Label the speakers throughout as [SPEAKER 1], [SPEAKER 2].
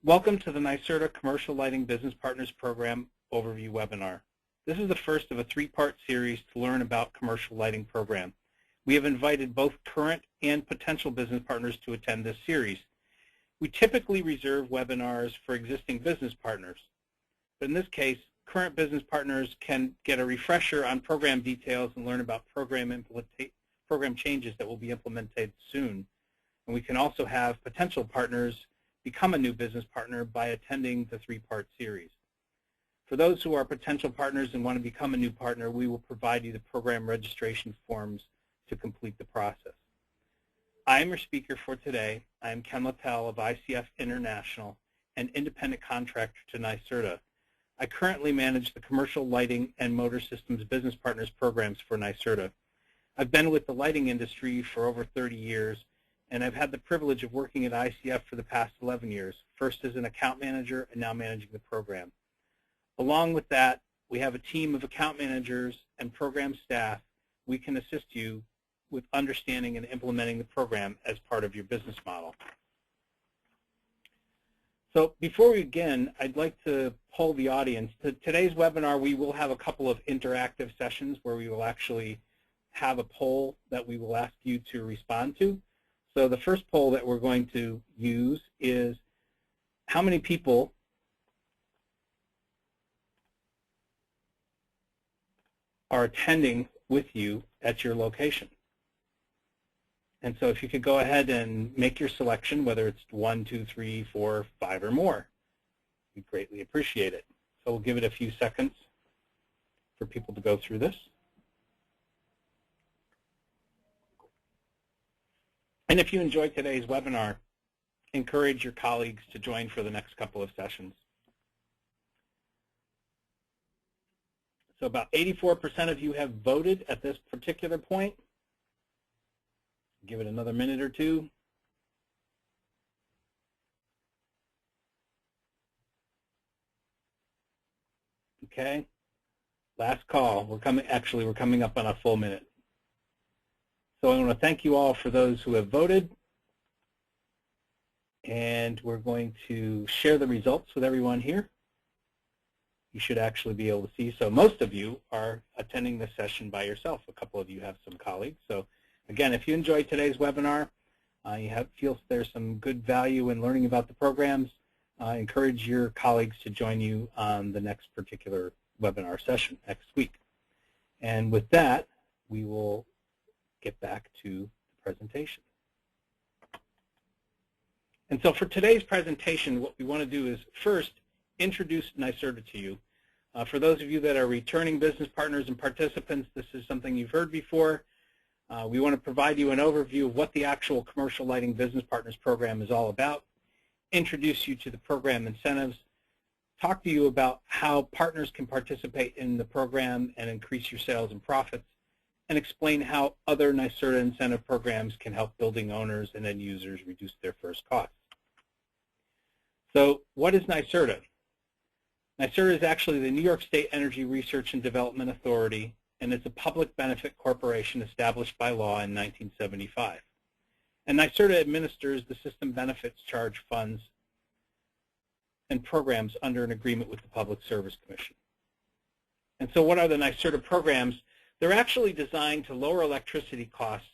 [SPEAKER 1] Welcome to the NYSERDA Commercial Lighting Business Partners Program Overview webinar. This is the first of a three-part series to learn about commercial lighting program. We have invited both current and potential business partners to attend this series. We typically reserve webinars for existing business partners, but in this case, current business partners can get a refresher on program details and learn about program changes that will be implemented soon. And we can also have potential partners become a new business partner by attending the three-part series. For those who are potential partners and want to become a new partner, we will provide you the program registration forms to complete the process. I am your speaker for today. I am Ken Littell of ICF International, an independent contractor to NYSERDA. I currently manage the Commercial Lighting and Motor Systems Business Partners programs for NYSERDA. I've been with the lighting industry for over 30 years, and I've had the privilege of working at ICF for the past 11 years, first as an account manager and now managing the program. Along with that, we have a team of account managers and program staff. We can assist you with understanding and implementing the program as part of your business model. So before we begin, I'd like to poll the audience. Today's webinar, we will have a couple of interactive sessions where we will actually have a poll that we will ask you to respond to. So the first poll that we're going to use is how many people are attending with you at your location. And so if you could go ahead and make your selection, whether it's 1, 2, 3, 4, 5, or more, we'd greatly appreciate it. So we'll give it a few seconds for people to go through this. And if you enjoyed today's webinar, encourage your colleagues to join for the next couple of sessions. So about 84% of you have voted at this particular point. Give it another minute or two. Okay. Last call. We're coming up on a full minute. So I want to thank you all for those who have voted, and we're going to share the results with everyone here. You should actually be able to see. So most of you are attending this session by yourself. A couple of you have some colleagues. So again, if you enjoyed today's webinar, feel there's some good value in learning about the programs, encourage your colleagues to join you on the next particular webinar session next week. And with that, we will get back to the presentation. And so for today's presentation, what we want to do is first introduce NYSERDA to you. For those of you that are returning business partners and participants, this is something you've heard before. We want to provide you an overview of what the actual Commercial Lighting Business Partners program is all about, introduce you to the program incentives, talk to you about how partners can participate in the program and increase your sales and profits, and explain how other NYSERDA incentive programs can help building owners and end users reduce their first costs. So what is NYSERDA? NYSERDA is actually the New York State Energy Research and Development Authority, and it's a public benefit corporation established by law in 1975. And NYSERDA administers the system benefits charge funds and programs under an agreement with the Public Service Commission. And so what are the NYSERDA programs? They're actually designed to lower electricity costs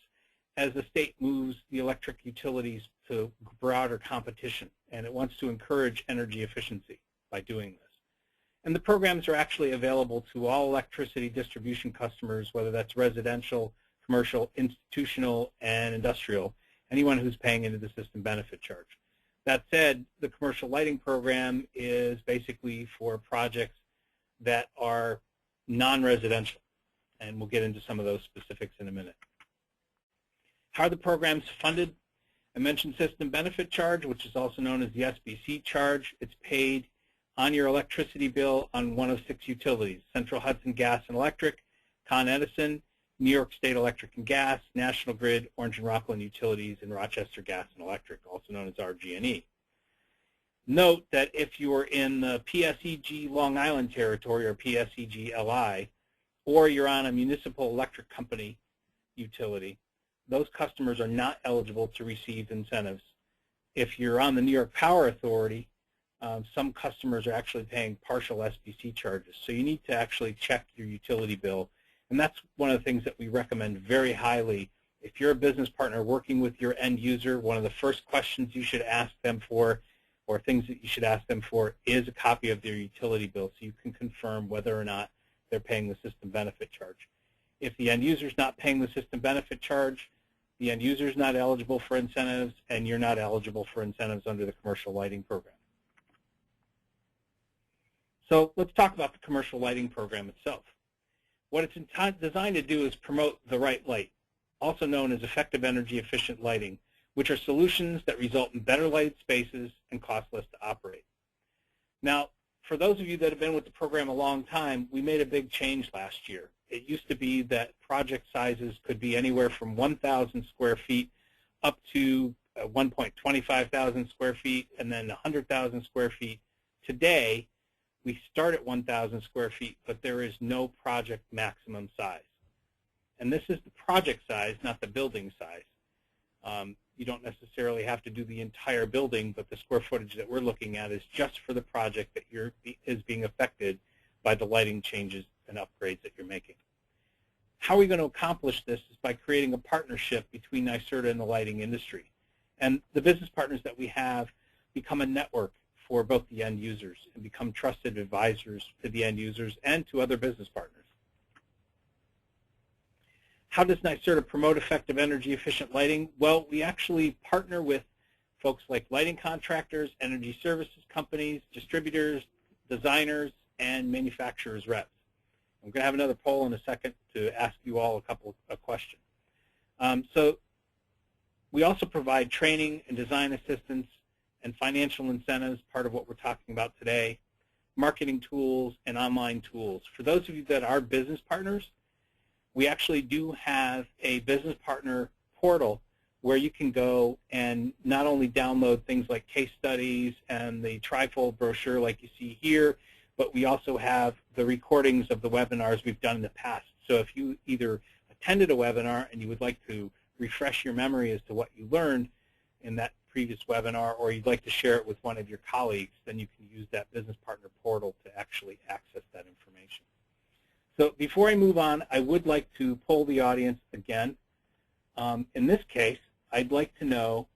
[SPEAKER 1] as the state moves the electric utilities to broader competition, and it wants to encourage energy efficiency by doing this. And the programs are actually available to all electricity distribution customers, whether that's residential, commercial, institutional, and industrial, anyone who's paying into the system benefit charge. That said, the commercial lighting program is basically for projects that are non-residential, and we'll get into some of those specifics in a minute. How are the programs funded? I mentioned system benefit charge, which is also known as the SBC charge. It's paid on your electricity bill on one of 6 utilities: Central Hudson Gas and Electric, Con Edison, New York State Electric and Gas, National Grid, Orange and Rockland Utilities, and Rochester Gas and Electric, also known as RG&E. Note that if you are in the PSEG Long Island territory, or PSEG-LI, or you're on a municipal electric company utility, those customers are not eligible to receive incentives. If you're on the New York Power Authority, some customers are actually paying partial SBC charges. So you need to actually check your utility bill. And that's one of the things that we recommend very highly. If you're a business partner working with your end user, one of the first questions you should ask them for, or things that you should ask them for, is a copy of their utility bill so you can confirm whether or not they're paying the system benefit charge. If the end user is not paying the system benefit charge, the end user is not eligible for incentives, and you're not eligible for incentives under the commercial lighting program. So let's talk about the commercial lighting program itself. What it's designed to do is promote the right light, also known as effective energy efficient lighting, which are solutions that result in better lighted spaces and cost less to operate. Now, for those of you that have been with the program a long time, we made a big change last year. It used to be that project sizes could be anywhere from 1,000 square feet up to 1.25 thousand square feet and then 100,000 square feet. Today, we start at 1,000 square feet, but there is no project maximum size. And this is the project size, not the building size. You don't necessarily have to do the entire building, but the square footage that we're looking at is just for the project that is being affected by the lighting changes and upgrades that you're making. How are we going to accomplish this is by creating a partnership between NYSERDA and the lighting industry. And the business partners that we have become a network for both the end users and become trusted advisors to the end users and to other business partners. How does NYSERDA promote effective energy efficient lighting? Well, we actually partner with folks like lighting contractors, energy services companies, distributors, designers, and manufacturers reps. I'm going to have another poll in a second to ask you all a couple of questions. So we also provide training and design assistance and financial incentives, part of what we're talking about today, marketing tools, and online tools. For those of you that are business partners, we actually do have a business partner portal where you can go and not only download things like case studies and the trifold brochure like you see here, but we also have the recordings of the webinars we've done in the past. So if you either attended a webinar and you would like to refresh your memory as to what you learned in that previous webinar, or you'd like to share it with one of your colleagues, then you can use that business partner portal to actually access that information. So before I move on, I would like to poll the audience again. In this case, I'd like to know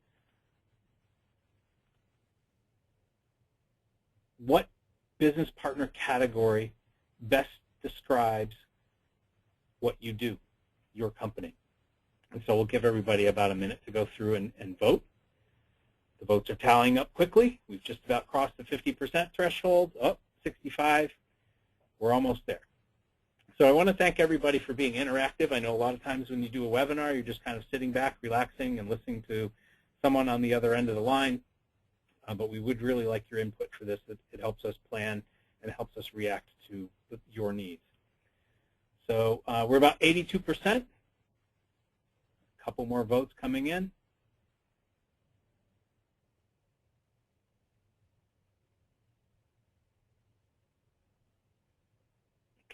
[SPEAKER 1] what business partner category best describes what you do, your company. And so we'll give everybody about a minute to go through and vote. The votes are tallying up quickly. We've just about crossed the 50% threshold. Oh, 65. We're almost there. So I want to thank everybody for being interactive. I know a lot of times when you do a webinar, you're just kind of sitting back, relaxing, and listening to someone on the other end of the line. But we would really like your input for this. It helps us plan and helps us react to your needs. So we're about 82%. A couple more votes coming in.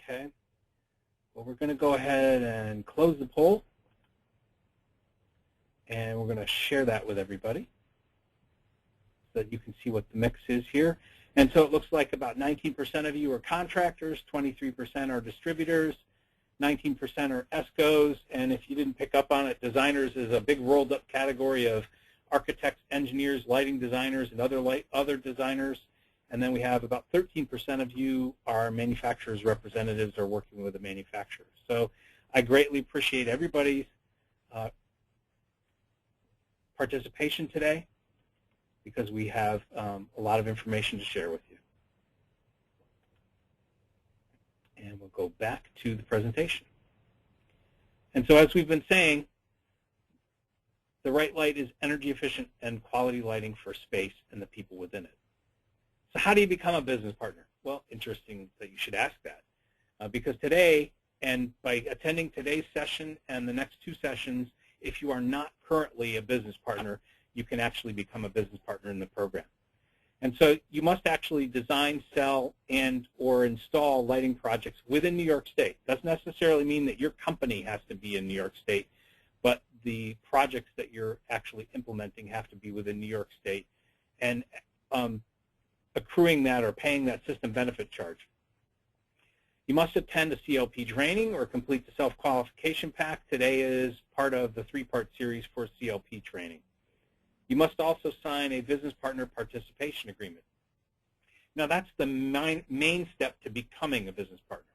[SPEAKER 1] Okay. Well, we're going to go ahead and close the poll. And we're going to share that with everybody so that you can see what the mix is here. And so it looks like about 19% of you are contractors, 23% are distributors, 19% are ESCOs, and if you didn't pick up on it, designers is a big rolled up category of architects, engineers, lighting designers, and other designers. And then we have about 13% of you are manufacturers representatives or working with a manufacturer. So I greatly appreciate everybody's participation today because we have a lot of information to share with you. And we'll go back to the presentation. And so as we've been saying, the right light is energy efficient and quality lighting for space and the people within it. So how do you become a business partner? Well, interesting that you should ask that. Because today, and by attending today's session and the next two sessions, if you are not currently a business partner, you can actually become a business partner in the program. And so you must actually design, sell, and or install lighting projects within New York State. Doesn't necessarily mean that your company has to be in New York State, but the projects that you're actually implementing have to be within New York State. And accruing that or paying that system benefit charge. You must attend a CLP training or complete the self-qualification pack. Today is part of the 3-part series for CLP training. You must also sign a business partner participation agreement. Now that's the main step to becoming a business partner.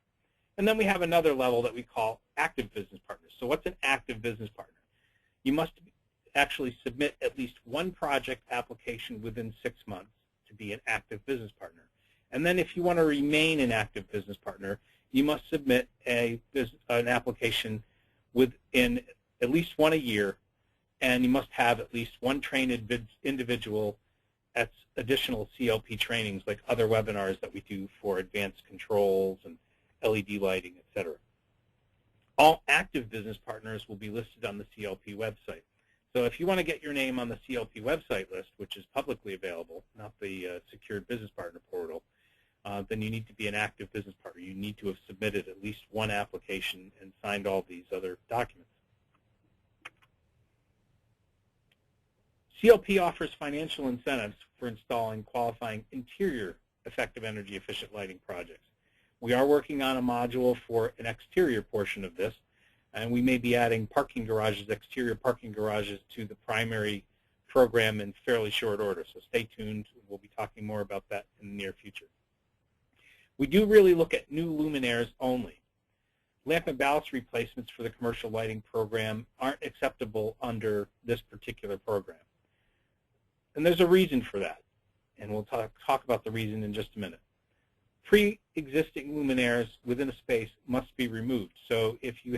[SPEAKER 1] And then we have another level that we call active business partners. So what's an active business partner? You must actually submit at least one project application within 6 months to be an active business partner. And then if you want to remain an active business partner, you must submit an application within at least one a year, and you must have at least one trained individual at additional CLP trainings like other webinars that we do for advanced controls and LED lighting, etc. All active business partners will be listed on the CLP website. So if you want to get your name on the CLP website list, which is publicly available, not the secured business partner portal, then you need to be an active business partner. You need to have submitted at least one application and signed all these other documents. CLP offers financial incentives for installing qualifying interior effective energy efficient lighting projects. We are working on a module for an exterior portion of this, and we may be adding parking garages, exterior parking garages, to the primary program in fairly short order. So stay tuned. We'll be talking more about that in the near future. We do really look at new luminaires only. Lamp and ballast replacements for the commercial lighting program aren't acceptable under this particular program. And there's a reason for that, and we'll talk about the reason in just a minute. Pre-existing luminaires within a space must be removed. So if you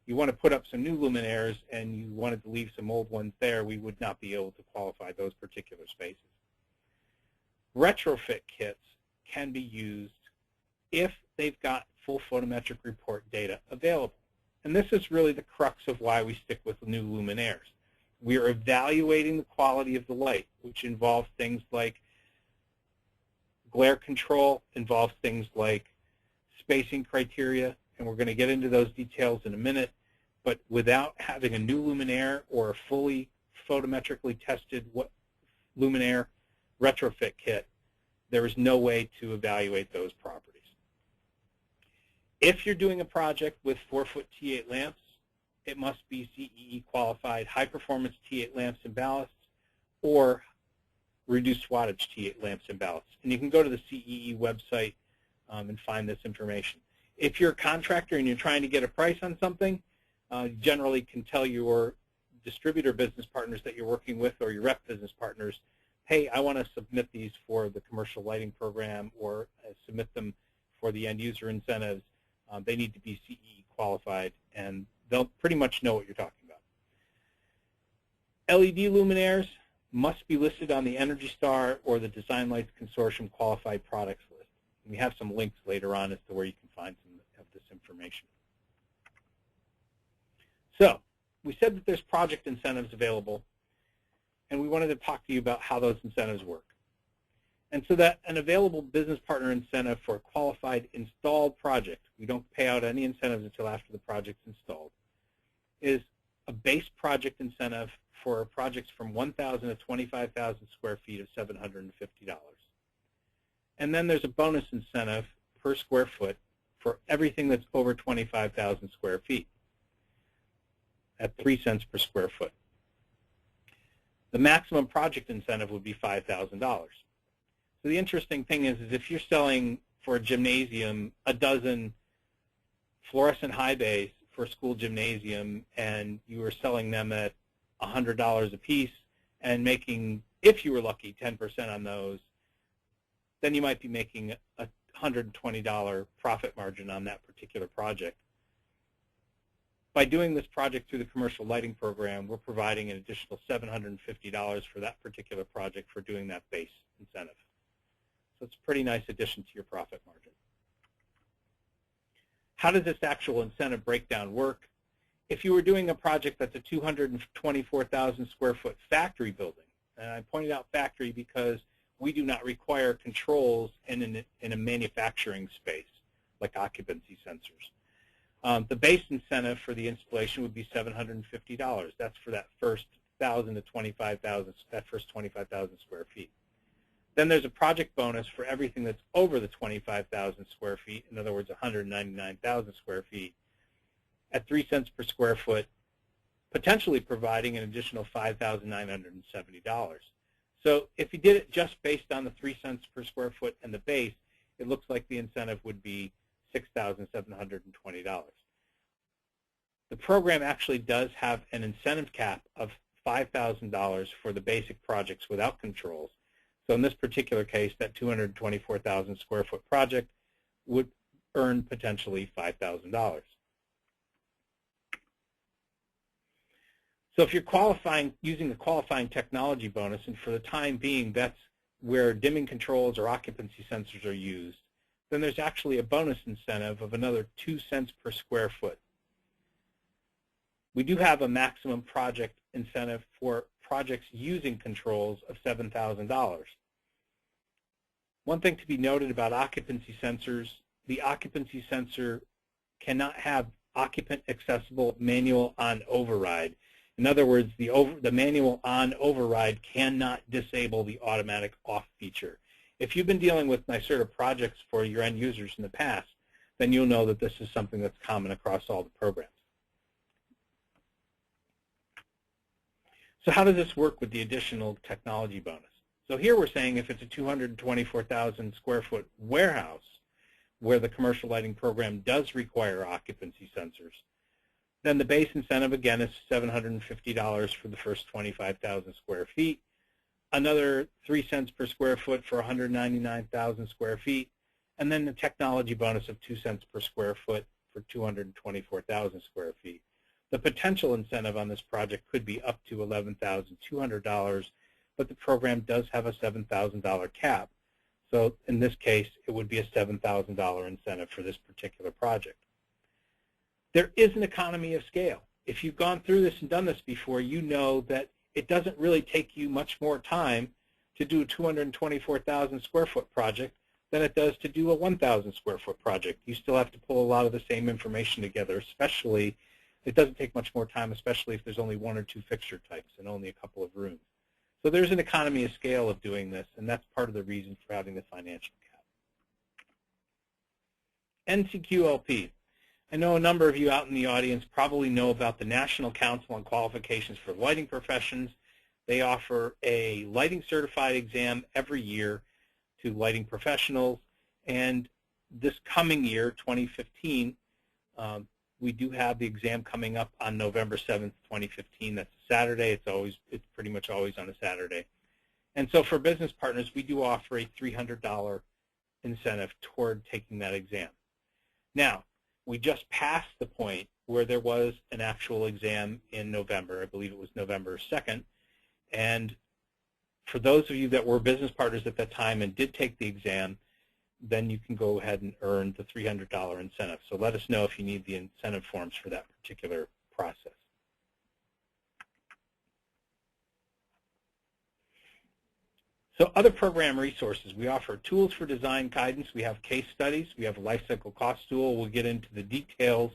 [SPEAKER 1] want to put up some new luminaires and you wanted to leave some old ones there, we would not be able to qualify those particular spaces. Retrofit kits can be used if they've got full photometric report data available. And this is really the crux of why we stick with new luminaires. We are evaluating the quality of the light, which involves things like glare control, involves things like spacing criteria, and we're going to get into those details in a minute. But without having a new luminaire or a fully photometrically tested luminaire retrofit kit, there is no way to evaluate those properties. If you're doing a project with 4-foot T8 lamps, it must be CEE qualified high-performance T8 lamps and ballasts or reduced wattage T8 lamps and ballasts. And you can go to the CEE website and find this information. If you're a contractor and you're trying to get a price on something, you generally can tell your distributor business partners that you're working with or your rep business partners, hey, I want to submit these for the commercial lighting program or submit them for the end user incentives. They need to be CEE qualified, and they'll pretty much know what you're talking about. LED luminaires must be listed on the Energy Star or the Design Lights Consortium qualified products list. And we have some links later on as to where you can find some of this information. So we said that there's project incentives available, and we wanted to talk to you about how those incentives work. And so that an available business partner incentive for a qualified installed project, we don't pay out any incentives until after the project's installed, is a base project incentive for projects from 1,000 to 25,000 square feet of $750. And then there's a bonus incentive per square foot for everything that's over 25,000 square feet at 3 cents per square foot. The maximum project incentive would be $5,000. So the interesting thing is if you're selling for a gymnasium a dozen fluorescent high bays for a school gymnasium and you are selling them at $100 a piece and making, if you were lucky, 10% on those, then you might be making a $120 profit margin on that particular project. By doing this project through the commercial lighting program, we're providing an additional $750 for that particular project for doing that base incentive. So it's a pretty nice addition to your profit margin. How does this actual incentive breakdown work? If you were doing a project that's a 224,000 square foot factory building, and I pointed out factory because we do not require controls in a manufacturing space like occupancy sensors. The base incentive for the installation would be $750. That's for that first 1,000 to 25,000, that first 25,000 square feet. Then there's a project bonus for everything that's over the 25,000 square feet, in other words, 199,000 square feet, at 3 cents per square foot, potentially providing an additional $5,970. So if you did it just based on the 3 cents per square foot and the base, it looks like the incentive would be $6,720. The program actually does have an incentive cap of $5,000 for the basic projects without controls. So in this particular case, that 224,000 square foot project would earn potentially $5,000. So if you're qualifying using the qualifying technology bonus, and for the time being that's where dimming controls or occupancy sensors are used, then there's actually a bonus incentive of another 2 cents per square foot. We do have a maximum project incentive for projects using controls of $7,000. One thing to be noted about occupancy sensors, the occupancy sensor cannot have occupant accessible manual on override. In other words, the manual on override cannot disable the automatic off feature. If you've been dealing with NYSERDA projects for your end users in the past, then you'll know that this is something that's common across all the programs. So how does this work with the additional technology bonus? So here we're saying if it's a 224,000 square foot warehouse where the commercial lighting program does require occupancy sensors, then the base incentive again is $750 for the first 25,000 square feet, another 3 cents per square foot for 199,000 square feet, and then the technology bonus of 2 cents per square foot for 224,000 square feet. The potential incentive on this project could be up to $11,200, but the program does have a $7,000 cap. So in this case, it would be a $7,000 incentive for this particular project. There is an economy of scale. If you've gone through this and done this before, you know that it doesn't really take you much more time to do a 224,000 square foot project than it does to do a 1,000 square foot project. You still have to pull a lot of the same information together, especially, it doesn't take much more time, especially if there's only 1 or 2 fixture types and only a couple of rooms. So there's an economy of scale of doing this, and that's part of the reason for having the financial cap. NCQLP. I know a number of you out in the audience probably know about the National Council on Qualifications for Lighting Professions. They offer a lighting certified exam every year to lighting professionals, and this coming year, 2015, we do have the exam coming up on November 7th, 2015. That's a Saturday. It's pretty much always on a Saturday. And so for business partners, we do offer a $300 incentive toward taking that exam. Now, we just passed the point where there was an actual exam in November. I believe it was November 2nd. And for those of you that were business partners at that time and did take the exam, then you can go ahead and earn the $300 incentive. So let us know if you need the incentive forms for that particular process. So other program resources, we offer tools for design guidance. We have case studies. We have a life cycle cost tool. We'll get into the details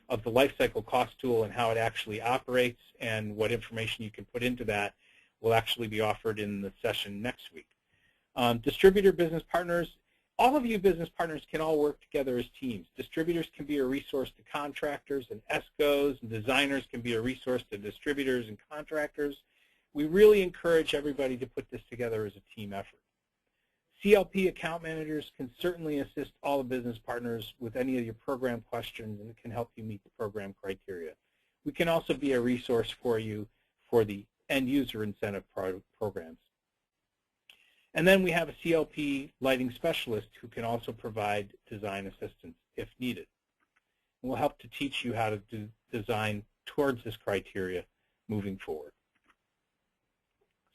[SPEAKER 1] of the life cycle cost tool and how it actually operates and what information you can put into that will actually be offered in the session next week. Distributor business partners, all of you business partners can all work together as teams. Distributors can be a resource to contractors, and ESCOs and designers can be a resource to distributors and contractors. We really encourage everybody to put this together as a team effort. CLP account managers can certainly assist all the business partners with any of your program questions, and it can help you meet the program criteria. We can also be a resource for you for the end user incentive programs. And then we have a CLP lighting specialist who can also provide design assistance if needed. And we'll help to teach you how to do design towards this criteria moving forward.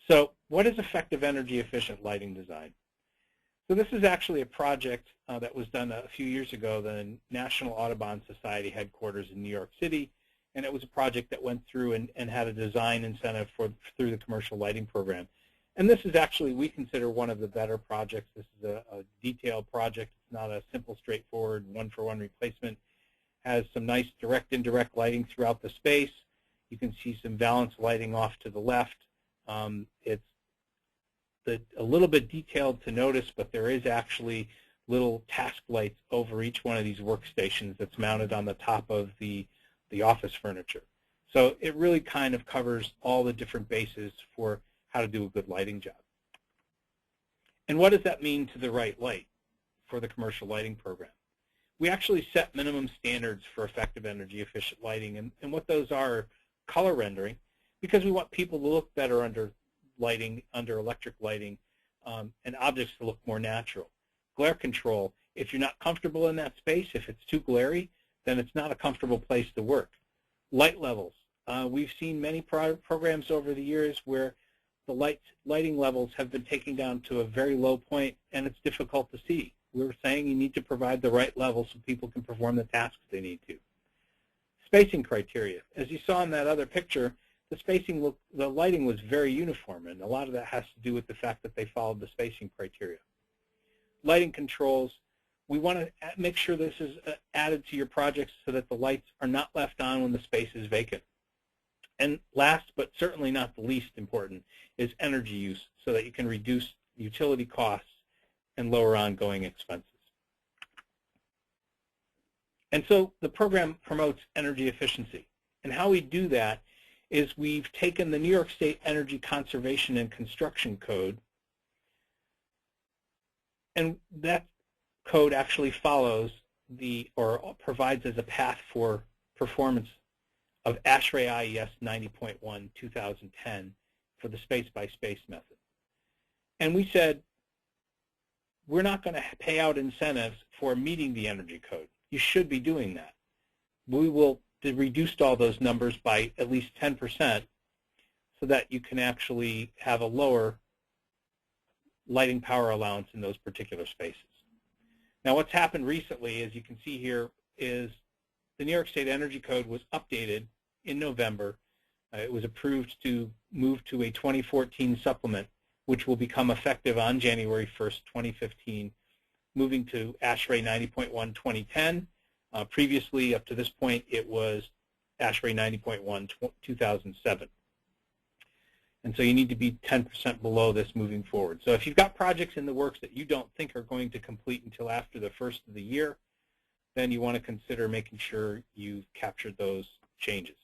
[SPEAKER 1] So what is effective energy efficient lighting design? So this is actually a project that was done a few years ago, the National Audubon Society headquarters in New York City, and it was a project that went through and had a design incentive through the commercial lighting program. And this is actually, we consider, one of the better projects. This is a detailed project. It's not a simple, straightforward one-for-one replacement. It has some nice direct, indirect lighting throughout the space. You can see some valance lighting off to the left. The a little bit detailed to notice, but there is actually little task lights over each one of these workstations that's mounted on the top of the office furniture. So it really kind of covers all the different bases for how to do a good lighting job. And what does that mean to the right light for the commercial lighting program? We actually set minimum standards for effective energy efficient lighting, and what those are color rendering, because we want people to look better under lighting, under electric lighting, and objects to look more natural. Glare control, if you're not comfortable in that space, if it's too glary, then it's not a comfortable place to work. Light levels, we've seen many programs over the years where the lighting levels have been taken down to a very low point and it's difficult to see. We're saying you need to provide the right level so people can perform the tasks they need to. Spacing criteria, as you saw in that other picture, the lighting was very uniform, and a lot of that has to do with the fact that they followed the spacing criteria. Lighting controls, we want to make sure this is added to your projects so that the lights are not left on when the space is vacant. And last but certainly not the least important is energy use, so that you can reduce utility costs and lower ongoing expenses. And so the program promotes energy efficiency. And how we do that is we've taken the New York State Energy Conservation and Construction Code, and that code actually follows or provides as a path for performance of ASHRAE IES 90.1 2010 for the space-by-space method. And we said, we're not going to pay out incentives for meeting the energy code. You should be doing that. We will reduce all those numbers by at least 10% so that you can actually have a lower lighting power allowance in those particular spaces. Now what's happened recently, as you can see here, is the New York State Energy Code was updated in November. It was approved to move to a 2014 supplement, which will become effective on January 1st, 2015, moving to ASHRAE 90.1 2010. Previously, up to this point, it was ASHRAE 90.1 2007. And so you need to be 10% below this moving forward. So if you've got projects in the works that you don't think are going to complete until after the first of the year, then you want to consider making sure you've captured those changes.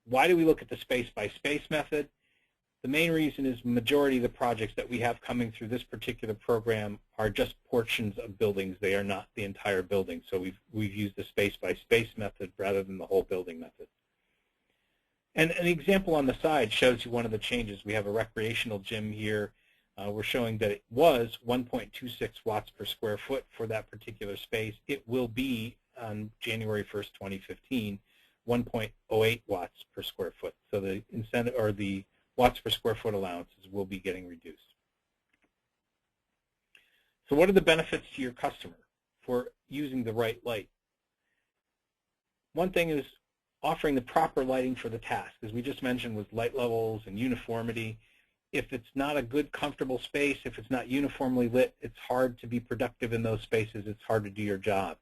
[SPEAKER 1] Why do we look at the space-by-space method? The main reason is the majority of the projects that we have coming through this particular program are just portions of buildings. They are not the entire building. So we've used the space-by-space method rather than the whole building method. And an example on the side shows you one of the changes. We have a recreational gym here. We're showing that it was 1.26 watts per square foot for that particular space. It will be on January 1st, 2015, 1.08 watts per square foot. So the incentive or the watts per square foot allowances will be getting reduced. So what are the benefits to your customer for using the right light? One thing is offering the proper lighting for the task, as we just mentioned with light levels and uniformity. If it's not a good, comfortable space, if it's not uniformly lit, it's hard to be productive in those spaces. It's hard to do your job.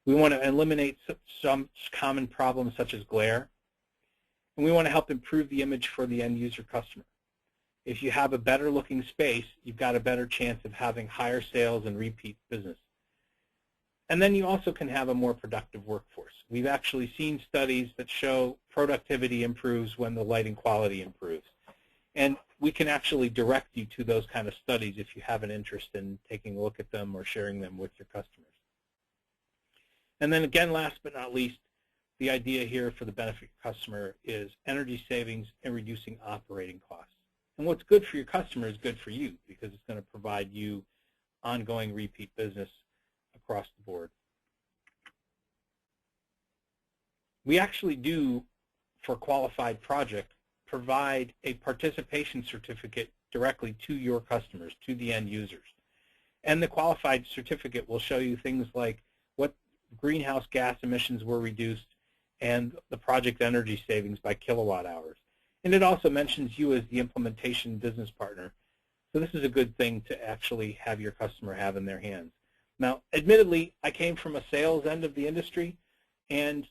[SPEAKER 1] We want to eliminate some common problems such as glare. And we want to help improve the image for the end user customer. If you have a better looking space, you've got a better chance of having higher sales and repeat business. And then you also can have a more productive workforce. We've actually seen studies that show productivity improves when the lighting quality improves. And we can actually direct you to those kind of studies if you have an interest in taking a look at them or sharing them with your customers. And then again, last but not least, the idea here for the benefit customer is energy savings and reducing operating costs. And what's good for your customer is good for you because it's going to provide you ongoing repeat business across the board. We actually do, for a qualified project, provide a participation certificate directly to your customers, to the end users. And the qualified certificate will show you things like what greenhouse gas emissions were reduced and the project energy savings by kilowatt hours. And it also mentions you as the implementation business partner. So this is a good thing to actually have your customer have in their hands. Now, admittedly, I came from a sales end of the industry, and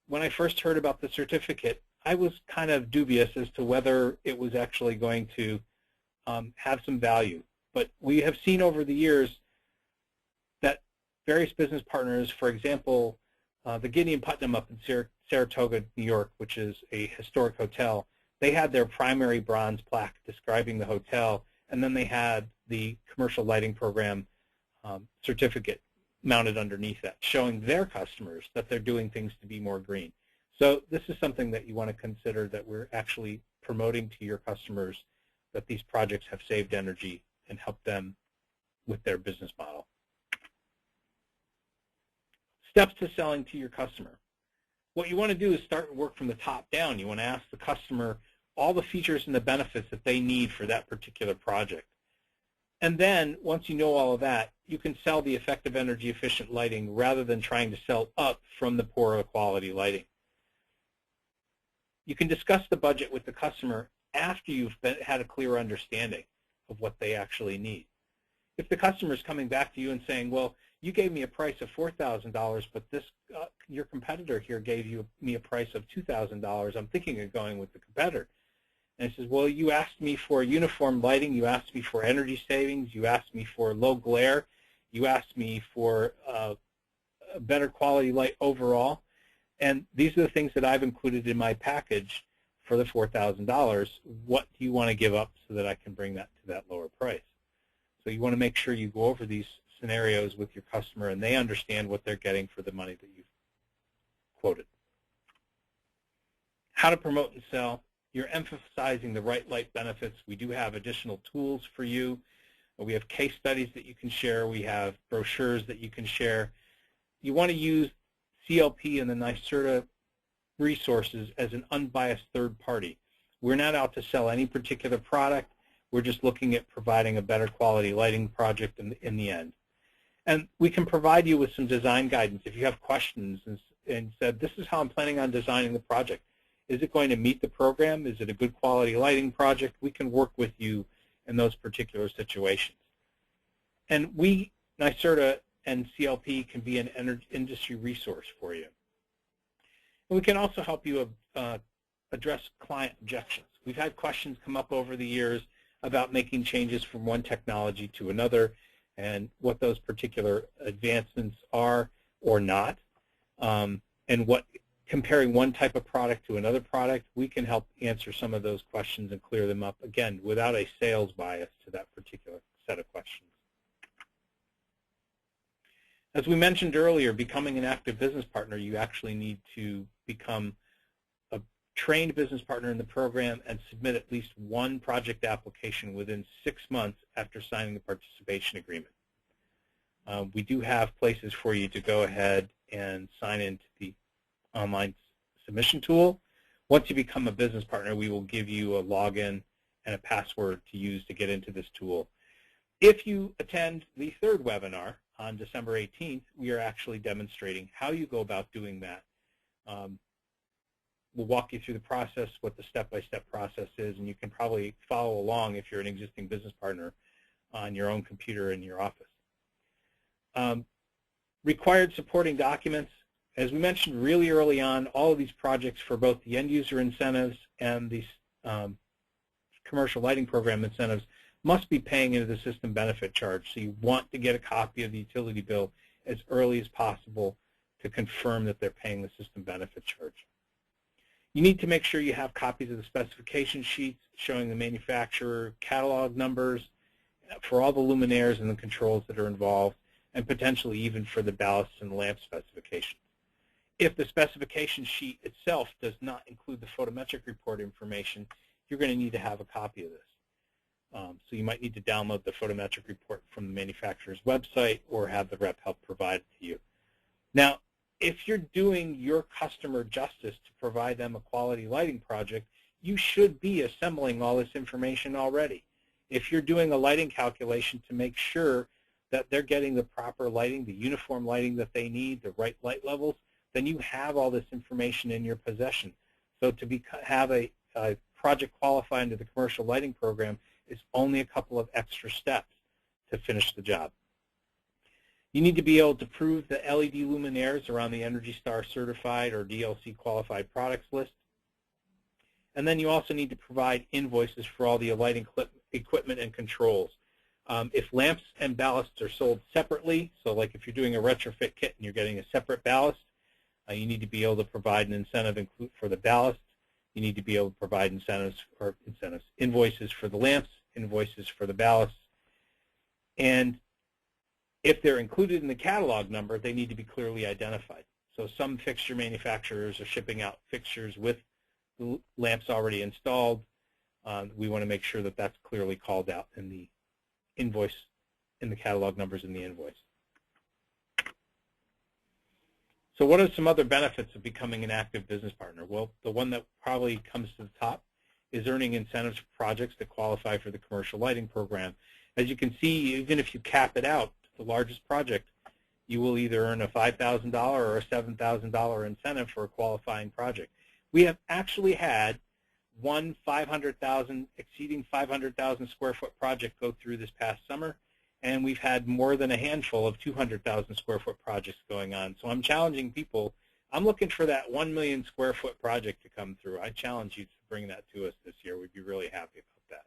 [SPEAKER 1] when I first heard about the certificate, I was kind of dubious as to whether it was actually going to have some value. But we have seen over the years that various business partners, for example, the Gideon Putnam up in Saratoga, New York, which is a historic hotel, they had their primary bronze plaque describing the hotel, and then they had the commercial lighting program certificate mounted underneath that, showing their customers that they're doing things to be more green. So this is something that you want to consider, that we're actually promoting to your customers that these projects have saved energy and helped them with their business model. Steps to selling to your customer. What you want to do is start and work from the top down. You want to ask the customer all the features and the benefits that they need for that particular project. And then, once you know all of that, you can sell the effective energy efficient lighting rather than trying to sell up from the poorer quality lighting. You can discuss the budget with the customer after you've had a clear understanding of what they actually need. If the customer is coming back to you and saying, well, you gave me a price of $4,000, but this your competitor here gave me a price of $2,000, I'm thinking of going with the competitor. And he says, well, you asked me for uniform lighting, you asked me for energy savings, you asked me for low glare, you asked me for a better quality light overall, and these are the things that I've included in my package for the $4,000. What do you want to give up so that I can bring that to that lower price? So you want to make sure you go over these scenarios with your customer and they understand what they're getting for the money that you've quoted. How to promote and sell. You're emphasizing the right light benefits. We do have additional tools for you. We have case studies that you can share. We have brochures that you can share. You want to use CLP and the NYSERDA resources as an unbiased third party. We're not out to sell any particular product. We're just looking at providing a better quality lighting project in the end. And we can provide you with some design guidance if you have questions and said, this is how I'm planning on designing the project. Is it going to meet the program? Is it a good quality lighting project? We can work with you in those particular situations. And we, NYSERDA and CLP, can be an industry resource for you. And we can also help you address client objections. We've had questions come up over the years about making changes from one technology to another and what those particular advancements are or not, and what comparing one type of product to another product. We can help answer some of those questions and clear them up, again, without a sales bias to that particular set of questions. As we mentioned earlier, becoming an active business partner, you actually need to become a trained business partner in the program and submit at least one project application within 6 months after signing the participation agreement. We do have places for you to go ahead and sign into the online submission tool. Once you become a business partner, we will give you a login and a password to use to get into this tool. If you attend the third webinar on December 18th, we are actually demonstrating how you go about doing that. We'll walk you through the process, what the step-by-step process is, and you can probably follow along if you're an existing business partner on your own computer in your office. Required supporting documents. As we mentioned really early on, all of these projects for both the end-user incentives and the commercial lighting program incentives must be paying into the system benefit charge. So you want to get a copy of the utility bill as early as possible to confirm that they're paying the system benefit charge. You need to make sure you have copies of the specification sheets showing the manufacturer catalog numbers for all the luminaires and the controls that are involved, and potentially even for the ballasts and lamp specifications. If the specification sheet itself does not include the photometric report information, you're going to need to have a copy of this. So you might need to download the photometric report from the manufacturer's website or have the rep help provide it to you. Now, if you're doing your customer justice to provide them a quality lighting project, you should be assembling all this information already. If you're doing a lighting calculation to make sure that they're getting the proper lighting, the uniform lighting that they need, the right light levels, then you have all this information in your possession. So to have a project qualify into the commercial lighting program is only a couple of extra steps to finish the job. You need to be able to prove the LED luminaires are on the Energy Star certified or DLC qualified products list. And then you also need to provide invoices for all the lighting equipment and controls. If lamps and ballasts are sold separately, so like if you're doing a retrofit kit and you're getting a separate ballast, you need to be able to provide an incentive for the ballast. You need to be able to provide invoices for the lamps, invoices for the ballasts. And if they're included in the catalog number, they need to be clearly identified. So some fixture manufacturers are shipping out fixtures with the lamps already installed. We want to make sure that that's clearly called out in the invoice, in the catalog numbers in the invoice. So what are some other benefits of becoming an active business partner? Well, the one that probably comes to the top is earning incentives for projects that qualify for the commercial lighting program. As you can see, even if you cap it out to the largest project, you will either earn a $5,000 or a $7,000 incentive for a qualifying project. We have actually had one exceeding 500,000 square foot project go through this past summer, and we've had more than a handful of 200,000 square foot projects going on. So I'm challenging people. I'm looking for that 1 million square foot project to come through. I challenge you to bring that to us this year. We'd be really happy about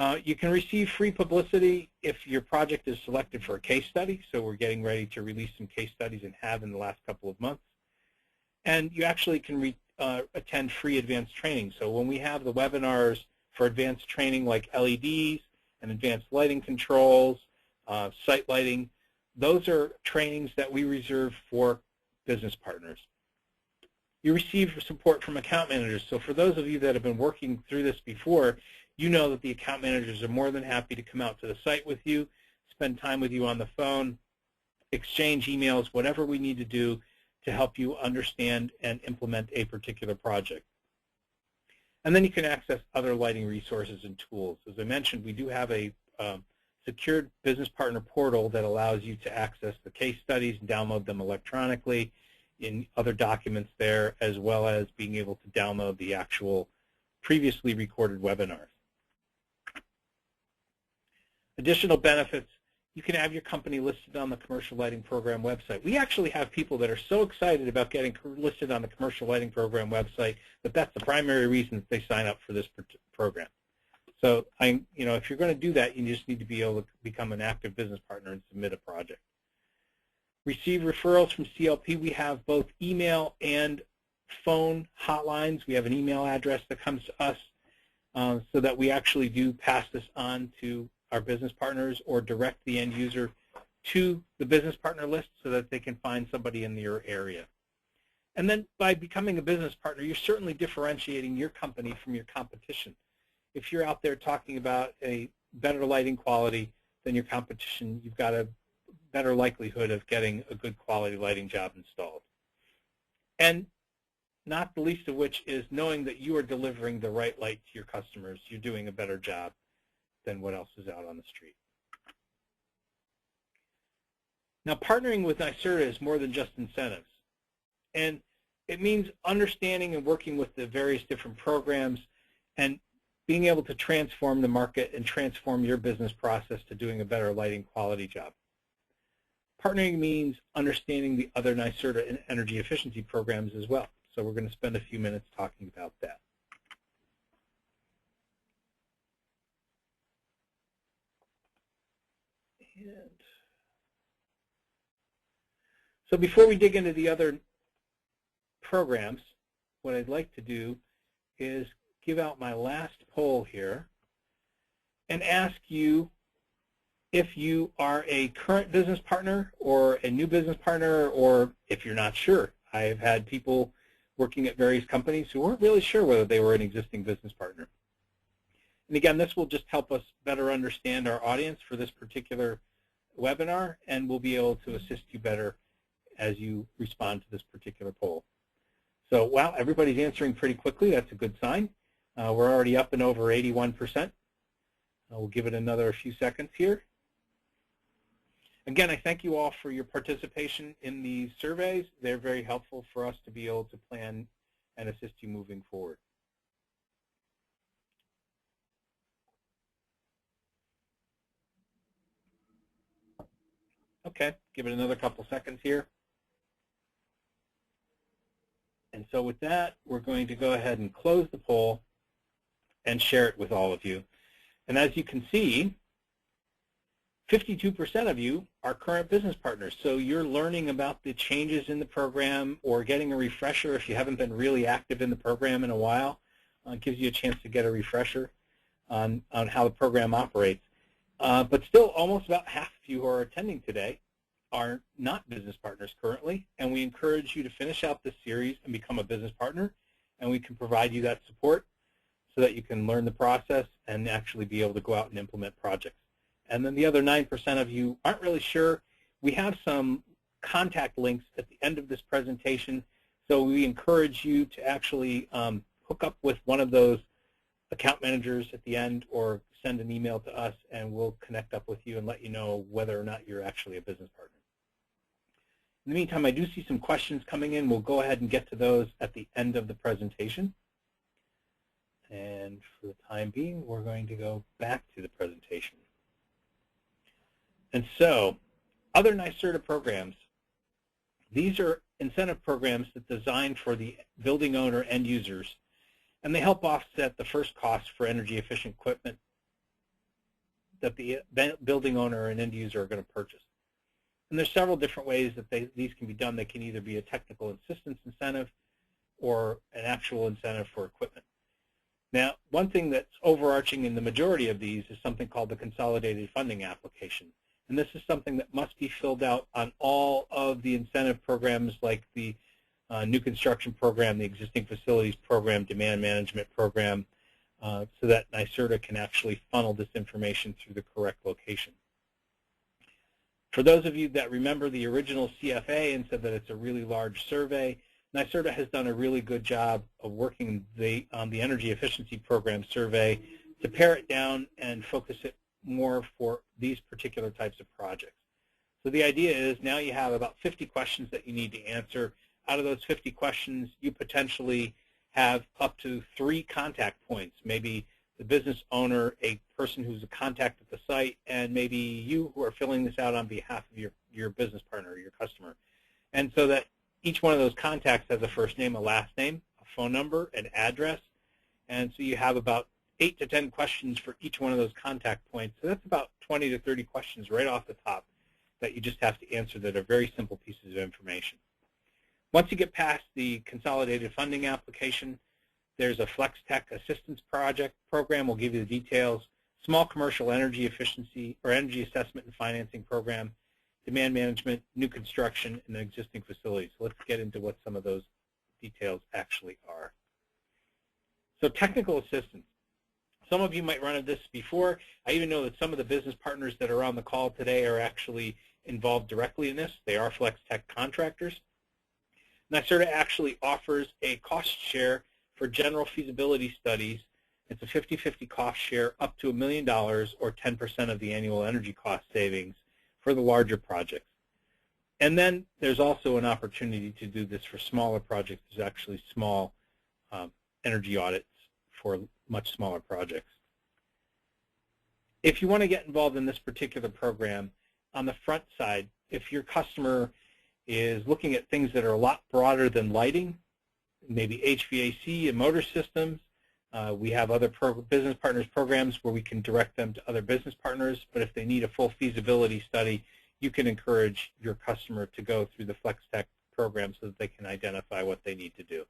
[SPEAKER 1] that. You can receive free publicity if your project is selected for a case study. So we're getting ready to release some case studies and have in the last couple of months. And you actually can attend free advanced training. So when we have the webinars for advanced training like LEDs and advanced lighting controls, site lighting, those are trainings that we reserve for business partners. You receive support from account managers. So for those of you that have been working through this before, you know that the account managers are more than happy to come out to the site with you, spend time with you on the phone, exchange emails, whatever we need to do to help you understand and implement a particular project. And then you can access other lighting resources and tools. As I mentioned, we do have a secured business partner portal that allows you to access the case studies and download them electronically in other documents there, as well as being able to download the actual previously recorded webinars. Additional benefits, you can have your company listed on the Commercial Lighting Program website. We actually have people that are so excited about getting listed on the Commercial Lighting Program website that that's the primary reason that they sign up for this program. So, if you're going to do that, you just need to be able to become an active business partner and submit a project. Receive referrals from CLP. We have both email and phone hotlines. We have an email address that comes to us so that we actually do pass this on to our business partners or direct the end user to the business partner list so that they can find somebody in your area. And then by becoming a business partner, you're certainly differentiating your company from your competition. If you're out there talking about a better lighting quality than your competition, you've got a better likelihood of getting a good quality lighting job installed. And not the least of which is knowing that you are delivering the right light to your customers. You're doing a better job than what else is out on the street. Now, partnering with NYSERDA is more than just incentives. And it means understanding and working with the various different programs and being able to transform the market and transform your business process to doing a better lighting quality job. Partnering means understanding the other NYSERDA energy efficiency programs as well. So we're going to spend a few minutes talking about that. So before we dig into the other programs, what I'd like to do is give out my last poll here and ask you if you are a current business partner or a new business partner, or if you're not sure. I've had people working at various companies who weren't really sure whether they were an existing business partner. And again, this will just help us better understand our audience for this particular webinar, and we'll be able to assist you better as you respond to this particular poll. So, wow, everybody's answering pretty quickly. That's a good sign. We're already up and over 81%. We'll give it another few seconds here. Again, I thank you all for your participation in these surveys. They're very helpful for us to be able to plan and assist you moving forward. Okay, give it another couple seconds here. And so with that, we're going to go ahead and close the poll and share it with all of you. And as you can see, 52% of you are current business partners. So you're learning about the changes in the program or getting a refresher if you haven't been really active in the program in a while. It gives you a chance to get a refresher on how the program operates. But still, almost about half of you who are attending today are not business partners currently, and we encourage you to finish out this series and become a business partner, and we can provide you that support so that you can learn the process and actually be able to go out and implement projects. And then the other 9% of you aren't really sure. We have some contact links at the end of this presentation, so we encourage you to actually hook up with one of those account managers at the end or send an email to us, and we'll connect up with you and let you know whether or not you're actually a business partner. In the meantime, I do see some questions coming in. We'll go ahead and get to those at the end of the presentation. And for the time being, we're going to go back to the presentation. And so, other NYSERDA programs. These are incentive programs that are designed for the building owner end users, and they help offset the first cost for energy efficient equipment that the building owner and end user are going to purchase. And there's several different ways that these can be done. They can either be a technical assistance incentive or an actual incentive for equipment. Now, one thing that's overarching in the majority of these is something called the consolidated funding application. And this is something that must be filled out on all of the incentive programs like the new construction program, the existing facilities program, demand management program, so that NYSERDA can actually funnel this information through the correct location. For those of you that remember the original CFA and said that it's a really large survey, NYSERDA has done a really good job of working on the energy efficiency program survey to pare it down and focus it more for these particular types of projects. So the idea is now you have about 50 questions that you need to answer. Out of those 50 questions, you potentially have up to 3 contact points, maybe the business owner, a person who's a contact at the site, and maybe you who are filling this out on behalf of your business partner or your customer. And so that each one of those contacts has a first name, a last name, a phone number, an address, and so you have about 8 to 10 questions for each one of those contact points. So that's about 20 to 30 questions right off the top that you just have to answer that are very simple pieces of information. Once you get past the consolidated funding application, there's a Flex Tech Assistance program. We'll give you the details. Small commercial energy efficiency or energy assessment and financing program, demand management, new construction, and existing facilities. So let's get into what some of those details actually are. So technical assistance. Some of you might run into this before. I even know that some of the business partners that are on the call today are actually involved directly in this. They are Flex Tech contractors. NYSERDA actually offers a cost share for general feasibility studies. It's a 50-50 cost share up to $1 million or 10% of the annual energy cost savings for the larger projects. And then there's also an opportunity to do this for smaller projects. There's actually small energy audits for much smaller projects. If you want to get involved in this particular program, on the front side, if your customer is looking at things that are a lot broader than lighting, maybe HVAC and motor systems, we have other business partners programs where we can direct them to other business partners, but if they need a full feasibility study, you can encourage your customer to go through the Flex Tech program so that they can identify what they need to do.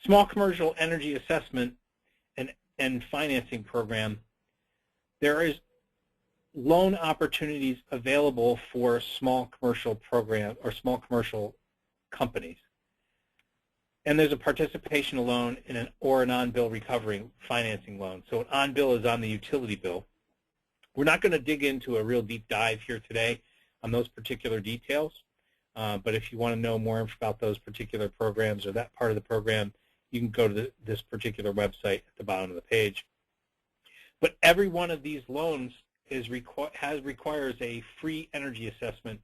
[SPEAKER 1] Small commercial energy assessment and financing program. There is loan opportunities available for small commercial program or small commercial companies. And there's a participation loan in or an on-bill recovery financing loan. So an on-bill is on the utility bill. We're not going to dig into a real deep dive here today on those particular details, but if you want to know more about those particular programs or that part of the program, you can go to this particular website at the bottom of the page. But every one of these loans requires a free energy assessment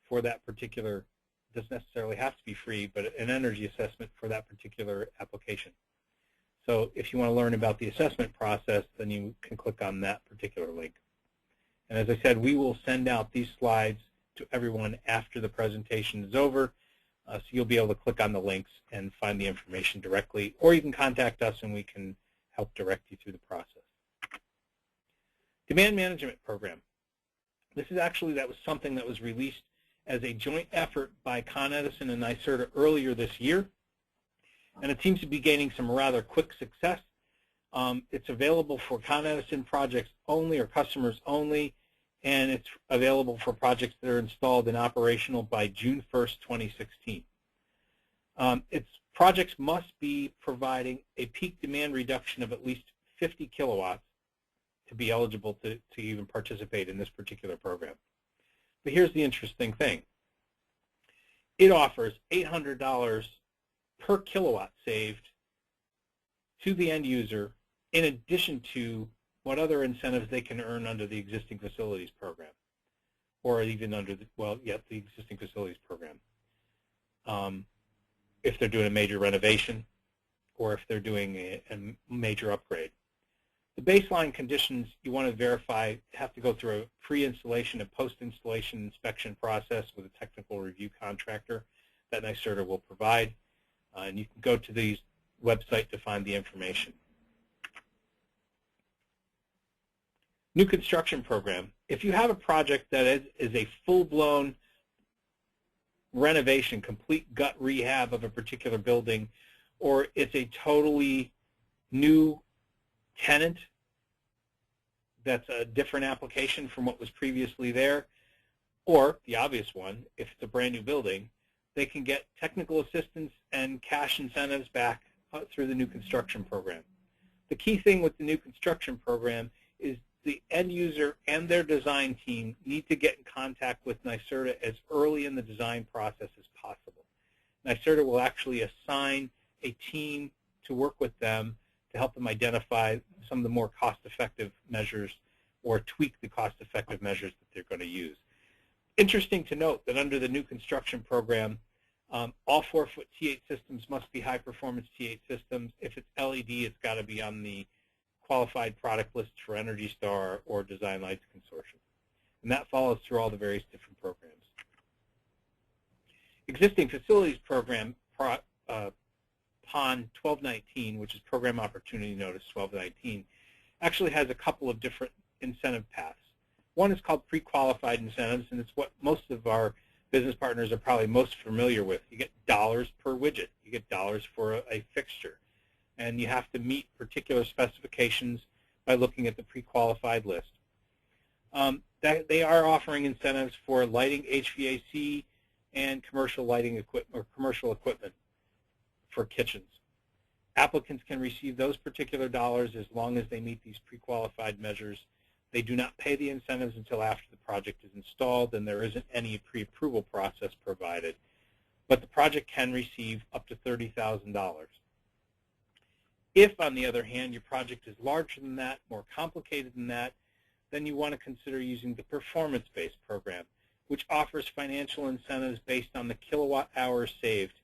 [SPEAKER 1] for that particular. Doesn't necessarily have to be free, but an energy assessment for that particular application. So if you want to learn about the assessment process, then you can click on that particular link. And as I said, we will send out these slides to everyone after the presentation is over, so you'll be able to click on the links and find the information directly, or you can contact us and we can help direct you through the process. Demand Management Program. This is actually, that was something that was released as a joint effort by Con Edison and NYSERDA earlier this year, and it seems to be gaining some rather quick success. It's available for Con Edison projects only or customers only, and it's available for projects that are installed and operational by June 1st, 2016. Its projects must be providing a peak demand reduction of at least 50 kilowatts to be eligible to even participate in this particular program. But here's the interesting thing. It offers $800 per kilowatt saved to the end user, in addition to what other incentives they can earn under the existing facilities program, or even under the, the existing facilities program. If they're doing a major renovation or if they're doing a major upgrade. The baseline conditions you want to verify have to go through a pre-installation and post-installation inspection process with a technical review contractor that NYSERDA will provide. And you can go to the website to find the information. New construction program. If you have a project that is a full-blown renovation, complete gut rehab of a particular building, or it's a totally new tenant that's a different application from what was previously there, or the obvious one, if it's a brand new building, they can get technical assistance and cash incentives back through the new construction program. The key thing with the new construction program is the end user and their design team need to get in contact with NYSERDA as early in the design process as possible. NYSERDA will actually assign a team to work with them to help them identify some of the more cost-effective measures or tweak the cost-effective measures that they're going to use. Interesting to note that under the new construction program, all 4-foot T8 systems must be high-performance T8 systems. If it's LED, it's got to be on the qualified product list for Energy Star or Design Lights Consortium. And that follows through all the various different programs. Existing facilities program, PON 1219, which is Program Opportunity Notice 1219, actually has a couple of different incentive paths. One is called pre-qualified incentives, and it's what most of our business partners are probably most familiar with. You get dollars per widget. You get dollars for a fixture. And you have to meet particular specifications by looking at the pre-qualified list. They are offering incentives for lighting, HVAC, and commercial lighting equipment or commercial equipment for kitchens. Applicants can receive those particular dollars as long as they meet these pre-qualified measures. They do not pay the incentives until after the project is installed, and there isn't any pre-approval process provided. But the project can receive up to $30,000. If, on the other hand, your project is larger than that, more complicated than that, then you want to consider using the performance-based program, which offers financial incentives based on the kilowatt hours saved.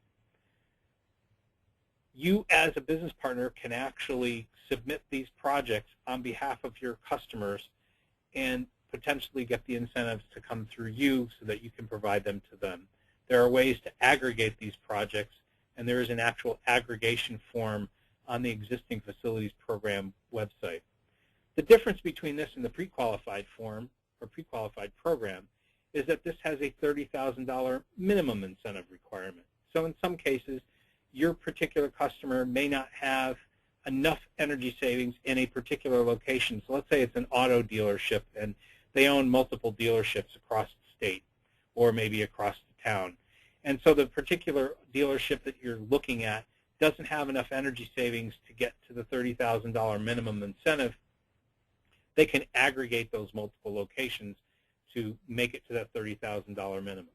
[SPEAKER 1] You, as a business partner, can actually submit these projects on behalf of your customers and potentially get the incentives to come through you so that you can provide them to them. There are ways to aggregate these projects, and there is an actual aggregation form on the existing facilities program website. The difference between this and the pre-qualified form or pre-qualified program is that this has a $30,000 minimum incentive requirement. So in some cases, your particular customer may not have enough energy savings in a particular location. So let's say it's an auto dealership and they own multiple dealerships across the state or maybe across the town. And so the particular dealership that you're looking at doesn't have enough energy savings to get to the $30,000 minimum incentive. They can aggregate those multiple locations to make it to that $30,000 minimum.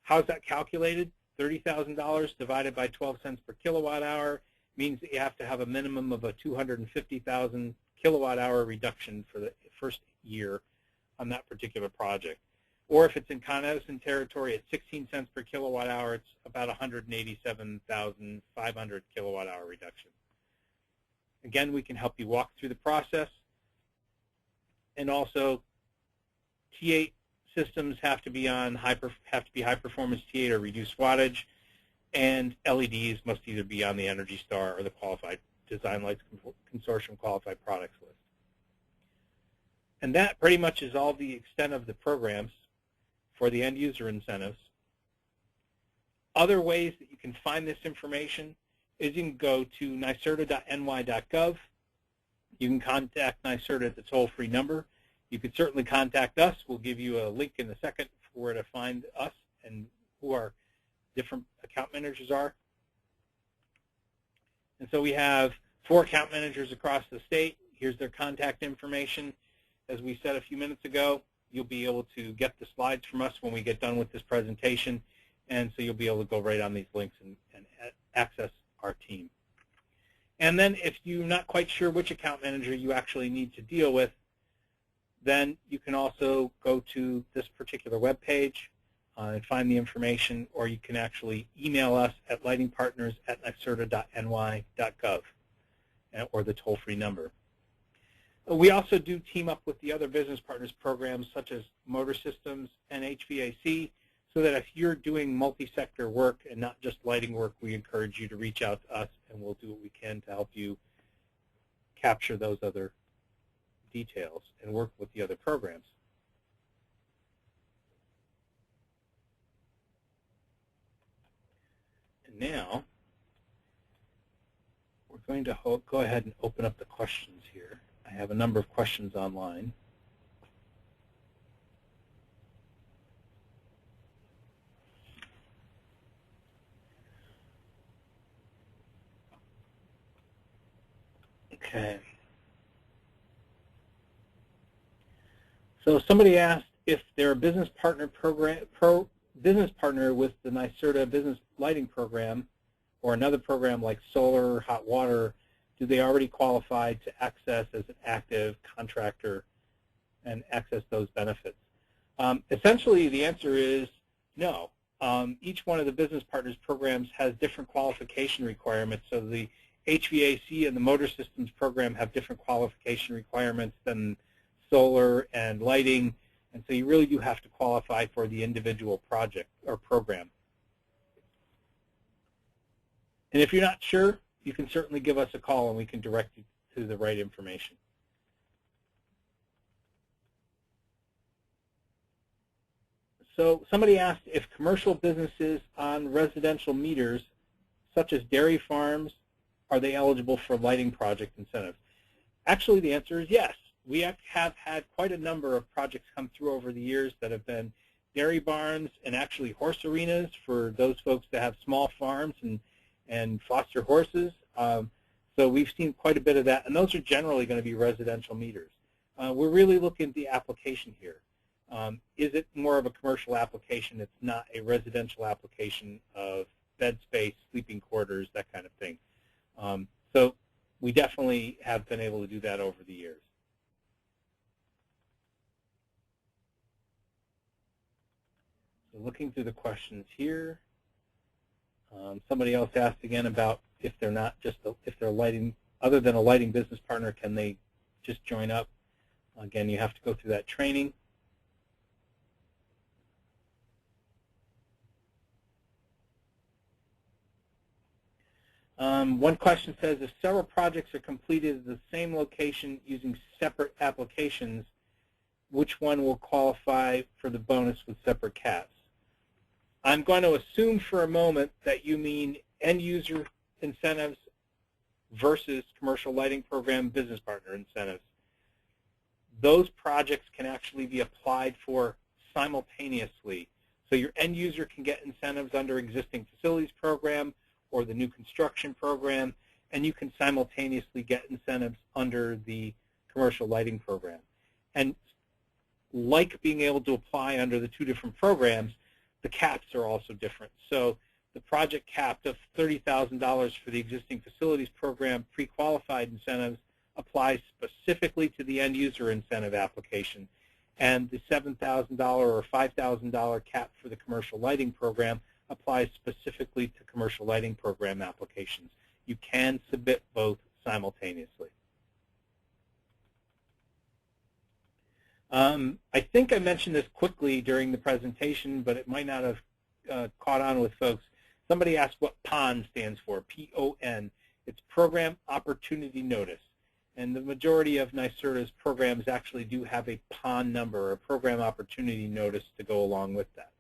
[SPEAKER 1] How is that calculated? $30,000 divided by 12 cents per kilowatt hour means that you have to have a minimum of a 250,000 kilowatt hour reduction for the first year on that particular project. Or if it's in Con Edison territory at 16 cents per kilowatt hour, it's about 187,500 kilowatt hour reduction. Again, we can help you walk through the process. And also, T8 systems have to be on high performance T8 or reduced wattage, and LEDs must either be on the Energy Star or the qualified Design Lights Consortium Qualified Products List. And that pretty much is all the extent of the programs for the end user incentives. Other ways that you can find this information is you can go to NYSERDA.ny.gov. You can contact NYSERDA at the toll-free number. You can certainly contact us. We'll give you a link in a second for where to find us and who our different account managers are. And so we have 4 account managers across the state. Here's their contact information. As we said a few minutes ago, you'll be able to get the slides from us when we get done with this presentation, and so you'll be able to go right on these links and access our team. And then if you're not quite sure which account manager you actually need to deal with, then you can also go to this particular web page and find the information, or you can actually email us at lightingpartners@nyserda.ny.gov or the toll-free number. We also do team up with the other business partners programs such as motor systems and HVAC, so that if you're doing multi-sector work and not just lighting work, we encourage you to reach out to us, and we'll do what we can to help you capture those other details and work with the other programs. And now, we're going to go ahead and open up the questions here. I have a number of questions online. Okay. So somebody asked if they're a business partner business partner with the NYSERDA Business Lighting Program or another program like solar, hot water, do they already qualify to access as an active contractor and access those benefits? Essentially, the answer is no. Each one of the business partners programs has different qualification requirements. So the HVAC and the motor systems program have different qualification requirements than solar and lighting, and so you really do have to qualify for the individual project or program. And if you're not sure, you can certainly give us a call and we can direct you to the right information. So somebody asked if commercial businesses on residential meters, such as dairy farms, are they eligible for lighting project incentives? Actually, the answer is yes. We have had quite a number of projects come through over the years that have been dairy barns and actually horse arenas for those folks that have small farms and foster horses. So we've seen quite a bit of that, and those are generally going to be residential meters. We're really looking at the application here. Is it more of a commercial application? It's not a residential application of bed space, sleeping quarters, that kind of thing. So we definitely have been able to do that over the years. So looking through the questions here, somebody else asked again about if they're not just if they're lighting, other than a lighting business partner, can they just join up? Again, you have to go through that training. One question says, if several projects are completed at the same location using separate applications, which one will qualify for the bonus with separate caps? I'm going to assume for a moment that you mean end user incentives versus commercial lighting program business partner incentives. Those projects can actually be applied for simultaneously. So your end user can get incentives under existing facilities program or the new construction program, and you can simultaneously get incentives under the commercial lighting program. And like being able to apply under the two different programs, the caps are also different. So the project cap of $30,000 for the existing facilities program pre-qualified incentives applies specifically to the end user incentive application. And the $7,000 or $5,000 cap for the commercial lighting program applies specifically to commercial lighting program applications. You can submit both simultaneously. I think I mentioned this quickly during the presentation, but it might not have caught on with folks. Somebody asked what PON stands for, P-O-N. It's Program Opportunity Notice. And the majority of NYSERDA's programs actually do have a PON number, or Program Opportunity Notice, to go along with that.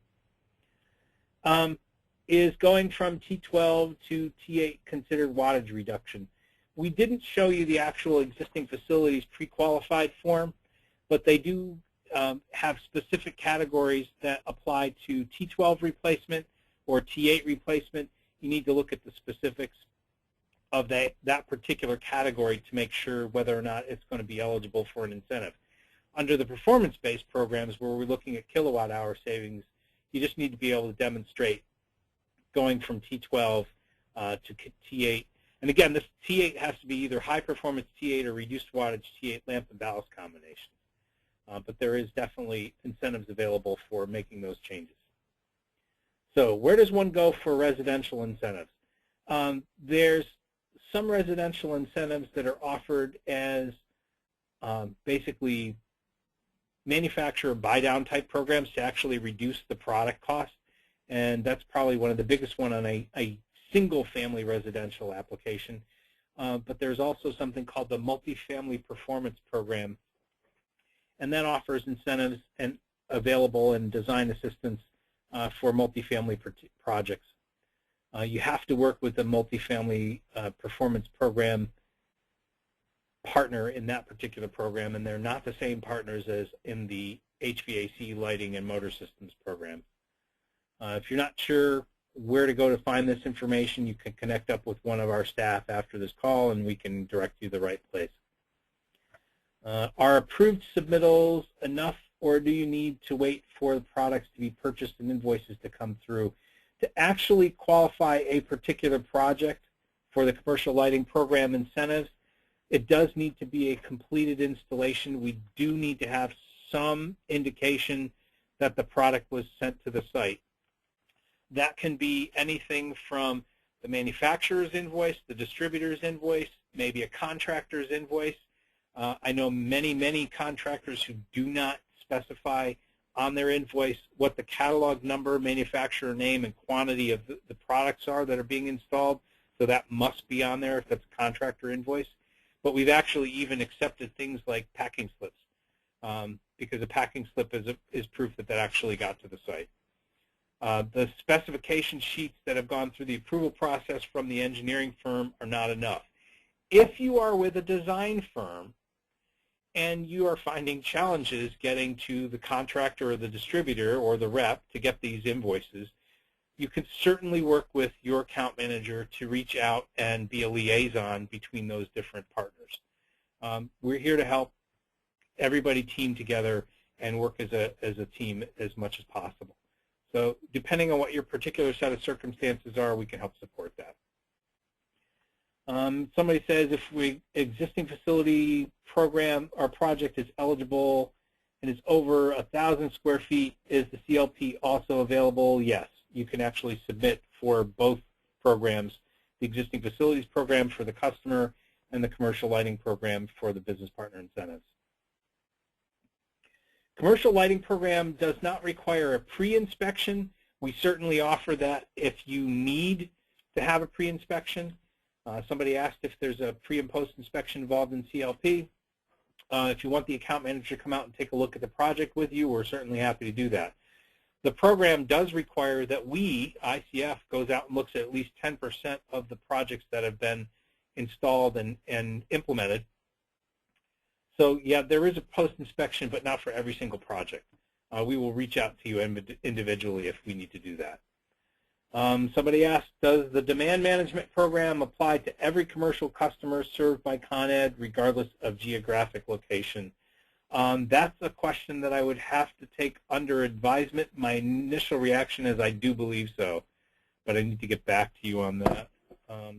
[SPEAKER 1] Is going from T12 to T8 considered wattage reduction? We didn't show you the actual existing facilities pre-qualified form, but they do have specific categories that apply to T12 replacement or T8 replacement. You need to look at the specifics of that particular category to make sure whether or not it's going to be eligible for an incentive. Under the performance-based programs, where we're looking at kilowatt-hour savings, you just need to be able to demonstrate going from T12 to T8. And again, this T8 has to be either high-performance T8 or reduced wattage T8 lamp and ballast combination. But there is definitely incentives available for making those changes. So where does one go for residential incentives? There's some residential incentives that are offered as basically manufacturer buy-down type programs to actually reduce the product cost. And that's probably one of the biggest one on a single-family residential application. But there's also something called the Multifamily Performance Program, and that offers incentives and available and design assistance for multifamily projects. You have to work with the multifamily performance program partner in that particular program, and they're not the same partners as in the HVAC, lighting, and motor systems program. If you're not sure where to go to find this information, you can connect up with one of our staff after this call, and we can direct you to the right place. Are approved submittals enough, or do you need to wait for the products to be purchased and invoices to come through? To actually qualify a particular project for the commercial lighting program incentives, it does need to be a completed installation. We do need to have some indication that the product was sent to the site. That can be anything from the manufacturer's invoice, the distributor's invoice, maybe a contractor's invoice. I know many contractors who do not specify on their invoice what the catalog number, manufacturer name, and quantity of the products are that are being installed, so that must be on there if that's a contractor invoice. But we've actually even accepted things like packing slips, because a packing slip is proof that that actually got to the site. The specification sheets that have gone through the approval process from the engineering firm are not enough. If you are with a design firm and you are finding challenges getting to the contractor or the distributor or the rep to get these invoices, you can certainly work with your account manager to reach out and be a liaison between those different partners. We're here to help everybody team together and work as a team as much as possible. So depending on what your particular set of circumstances are, we can help support that. Somebody says, if we existing facility program or project is eligible and is over 1,000 square feet, is the CLP also available? Yes, you can actually submit for both programs, the existing facilities program for the customer and the commercial lighting program for the business partner incentives. Commercial lighting program does not require a pre-inspection. We certainly offer that if you need to have a pre-inspection. Somebody asked if there's a pre- and post-inspection involved in CLP. If you want the account manager to come out and take a look at the project with you, we're certainly happy to do that. The program does require that we, ICF, goes out and looks at least 10% of the projects that have been installed and implemented. So yeah, there is a post-inspection, but not for every single project. We will reach out to you individually if we need to do that. Somebody asked, does the demand management program apply to every commercial customer served by Con Ed regardless of geographic location? That's a question that I would have to take under advisement. My initial reaction is I do believe so, but I need to get back to you on that.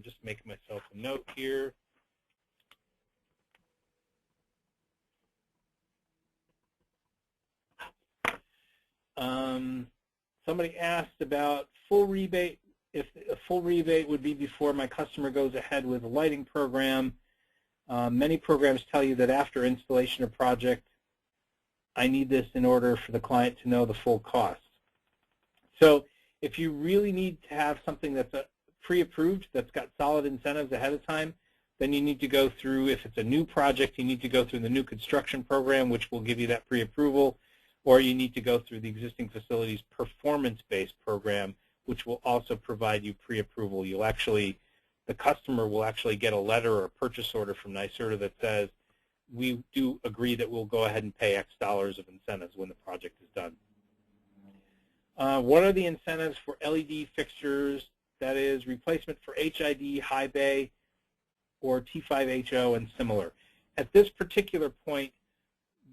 [SPEAKER 1] Just making myself a note here. Somebody asked about full rebate, if a full rebate would be before my customer goes ahead with a lighting program. Many programs tell you that after installation of project, I need this in order for the client to know the full cost. So if you really need to have something that's pre-approved, that's got solid incentives ahead of time, then you need to go through, if it's a new project, you need to go through the new construction program, which will give you that pre-approval, or you need to go through the existing facilities performance-based program, which will also provide you pre-approval. The customer will actually get a letter or a purchase order from NYSERDA that says, we do agree that we'll go ahead and pay X dollars of incentives when the project is done. What are the incentives for LED fixtures? That is replacement for HID, high bay, or T5HO and similar. At this particular point,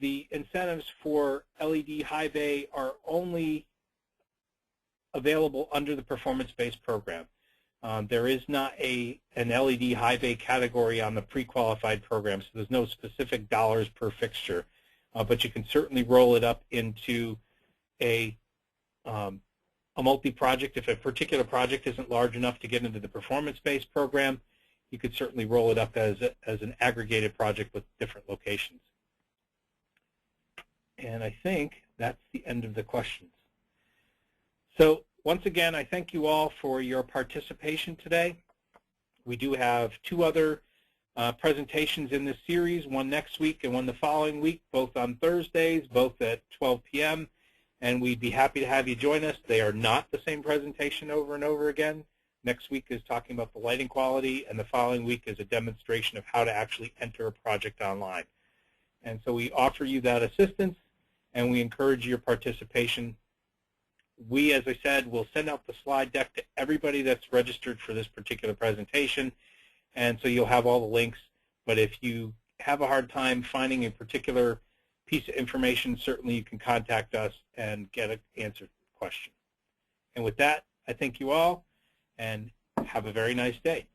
[SPEAKER 1] the incentives for LED high bay are only available under the performance-based program. There is not an LED high bay category on the pre-qualified program, so there's no specific dollars per fixture, but you can certainly roll it up into a multi-project. If a particular project isn't large enough to get into the performance-based program, you could certainly roll it up as an aggregated project with different locations. And I think that's the end of the questions. So once again, I thank you all for your participation today. We do have 2 other presentations in this series, one next week and one the following week, both on Thursdays, both at 12 p.m. And we'd be happy to have you join us. They are not the same presentation over and over again. Next week is talking about the lighting quality, and the following week is a demonstration of how to actually enter a project online. And so we offer you that assistance, and we encourage your participation. We, as I said, will send out the slide deck to everybody that's registered for this particular presentation, and so you'll have all the links. But if you have a hard time finding a particular piece of information, certainly you can contact us and get an answered question. And with that, I thank you all, and have a very nice day.